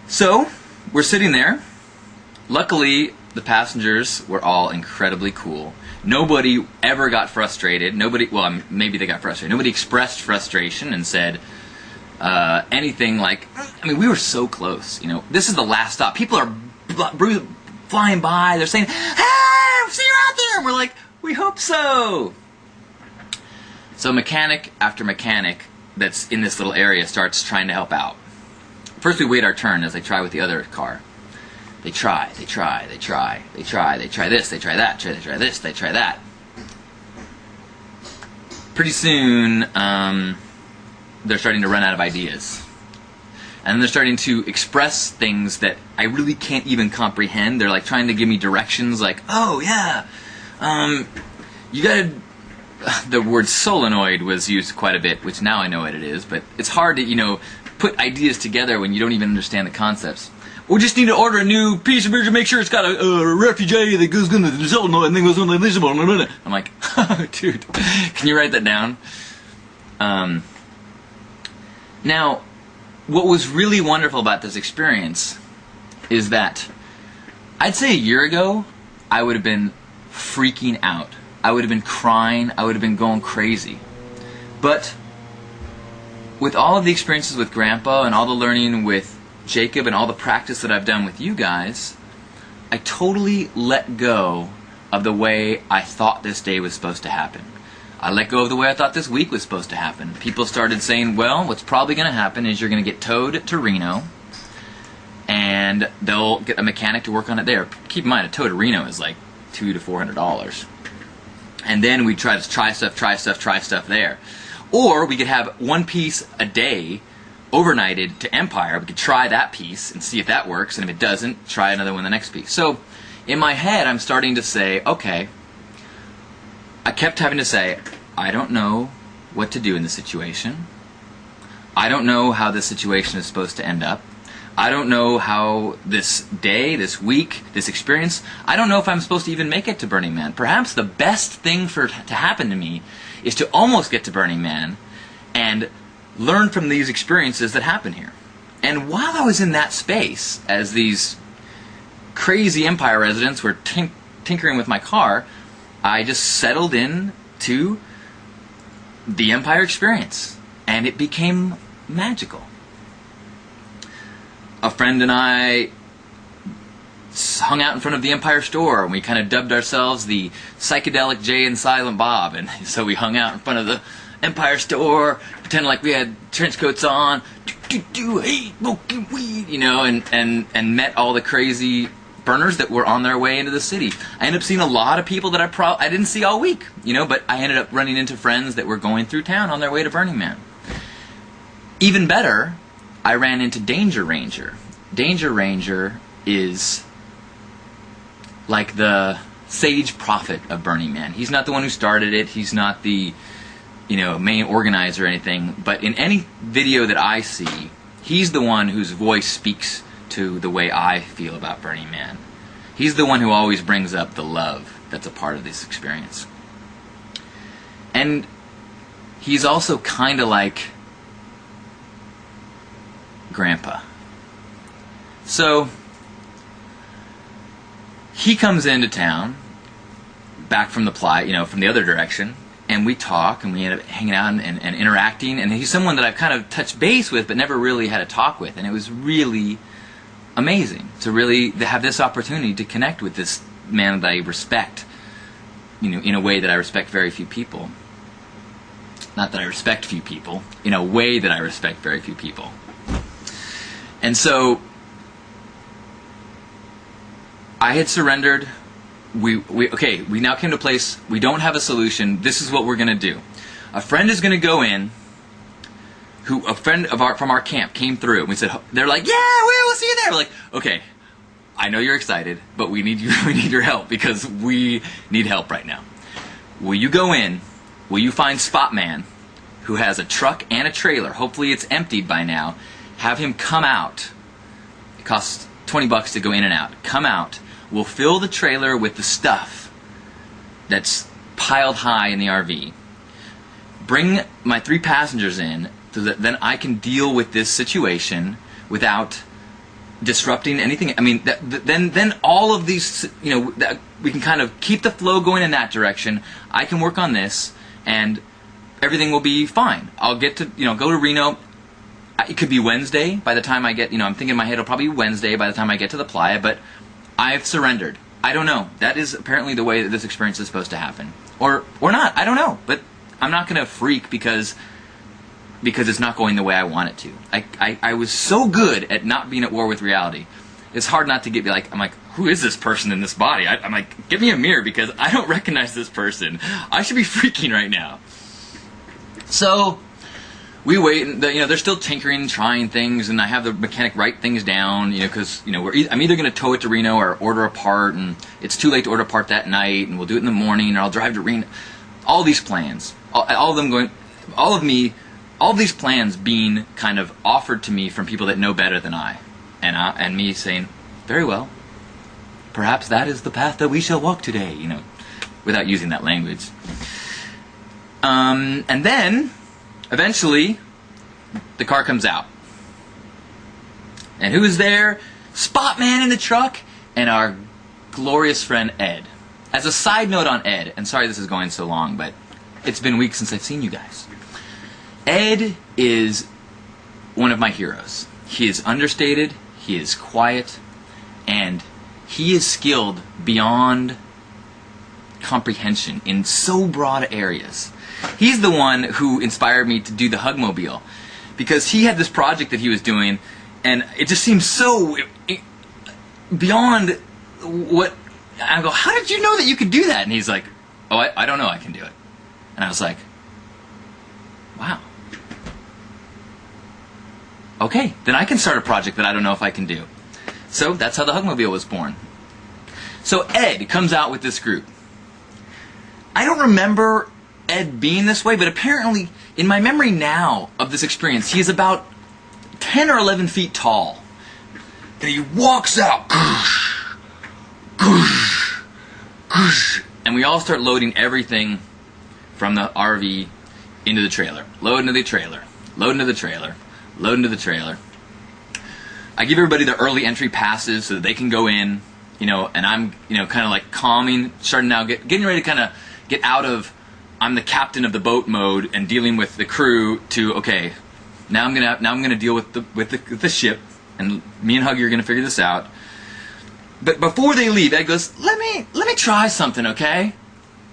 So, we're sitting there. Luckily, the passengers were all incredibly cool. Nobody ever got frustrated. Well, maybe they got frustrated. Nobody expressed frustration and said anything like, I mean, we were so close. You know, this is the last stop. People are flying by. They're saying, hey, see you out there. And we're like, we hope so. So mechanic after mechanic that's in this little area starts trying to help out. First we wait our turn as they try with the other car. They try this, they try that, they try this, they try that. Pretty soon, they're starting to run out of ideas. And they're starting to express things that I really can't even comprehend. They're like trying to give me directions like, oh yeah, you gotta... The word solenoid was used quite a bit, which now I know what it is, but it's hard to, you know, put ideas together when you don't even understand the concepts. We just need to order a new piece of beer to make sure it's got a refugee that goes into the solenoid and then goes on the visible. I'm like, dude, can you write that down? Now, what was really wonderful about this experience is that I'd say a year ago, I would have been freaking out. I would have been crying. I would have been going crazy. But with all of the experiences with Grandpa and all the learning with Jacob and all the practice that I've done with you guys, I totally let go of the way I thought this day was supposed to happen. I let go of the way I thought this week was supposed to happen. People started saying, well, what's probably going to happen is you're going to get towed to Reno and they'll get a mechanic to work on it there. Keep in mind, a tow to Reno is like $200 to $400. And then we try stuff there. Or we could have one piece a day overnighted to Empire. We could try that piece and see if that works, and if it doesn't, try another one the next piece. So in my head, I'm starting to say, okay, I kept having to say, I don't know what to do in this situation. I don't know how this situation is supposed to end up. I don't know how this day, this week, this experience, I don't know if I'm supposed to even make it to Burning Man. Perhaps the best thing to happen to me is to almost get to Burning Man and learn from these experiences that happen here. And while I was in that space, as these crazy Empire residents were tinkering with my car, I just settled in to the Empire experience, and it became magical. A friend and I hung out in front of the Empire store, and we kind of dubbed ourselves the Psychedelic Jay and Silent Bob, and so we hung out in front of the Empire store, pretending like we had trench coats on, hey, smoking weed, you know, and met all the crazy burners that were on their way into the city. I ended up seeing a lot of people that I didn't see all week, you know, but I ended up running into friends that were going through town on their way to Burning Man. Even better, I ran into Danger Ranger. Danger Ranger is like the sage prophet of Burning Man. He's not the one who started it. He's not the, you know, main organizer or anything. But in any video that I see, he's the one whose voice speaks to the way I feel about Burning Man. He's the one who always brings up the love that's a part of this experience. And he's also kind of like Grandpa. So he comes into town back from the you know, from the other direction, and we talk and we end up hanging out and interacting, and he's someone that I've kind of touched base with but never really had a talk with, and it was really amazing to really have this opportunity to connect with this man that I respect, you know, in a way that I respect very few people. Not that I respect few people, in a way that I respect very few people. And so I had surrendered. We now came to a place, we don't have a solution. This is what we're going to do. A friend is going to go in, a friend from our camp came through. And we said, they're like, yeah, we'll see you there. We're like, okay, I know you're excited, but we need your help because we need help right now. Will you go in? Will you find Spot Man, who has a truck and a trailer? Hopefully it's emptied by now. Have him come out. It costs $20 to go in and out. Come out. We'll fill the trailer with the stuff that's piled high in the RV. Bring my 3 passengers in so that then I can deal with this situation without disrupting anything. I mean, then all of these, we can kind of keep the flow going in that direction. I can work on this, and everything will be fine. I'll get to, go to Reno. It could be Wednesday by the time I get, I'm thinking in my head it'll probably be Wednesday by the time I get to the playa, but I've surrendered. I don't know. That is apparently the way that this experience is supposed to happen. Or not. I don't know. But I'm not going to freak because it's not going the way I want it to. I was so good at not being at war with reality. It's hard not to I'm like, who is this person in this body? I'm like, give me a mirror because I don't recognize this person. I should be freaking right now. So we wait, and they're still tinkering, trying things, and I have the mechanic write things down, because I'm either going to tow it to Reno or order a part, and it's too late to order a part that night, and we'll do it in the morning, or I'll drive to Reno. All these plans, all of these plans being kind of offered to me from people that know better than I, and me saying, very well, perhaps that is the path that we shall walk today, without using that language. And then, eventually, the car comes out. And who is there? Spot Man in the truck, and our glorious friend Ed. As a side note on Ed, and sorry this is going so long, but it's been weeks since I've seen you guys. Ed is one of my heroes. He is understated, he is quiet, and he is skilled beyond comprehension in so broad areas. He's the one who inspired me to do the HugMobile, because he had this project that he was doing, and it just seemed so beyond what... I go, how did you know that you could do that? And he's like, oh, I don't know I can do it. And I was like, wow. Okay, then I can start a project that I don't know if I can do. So that's how the HugMobile was born. So Ed comes out with this group. I don't remember Ed being this way, but apparently in my memory now of this experience, he is about 10 or 11 feet tall. And he walks out, and we all start loading everything from the RV into the trailer. Load into the trailer, load into the trailer, load into the trailer. I give everybody the early entry passes so that they can go in, and I'm, kind of like calming, starting now, getting ready to kind of get out of I'm the captain of the boat mode and dealing with the crew to, okay, now I'm gonna deal with the ship, and me and Huggy are gonna figure this out. But before they leave, Ed goes, let me try something, okay?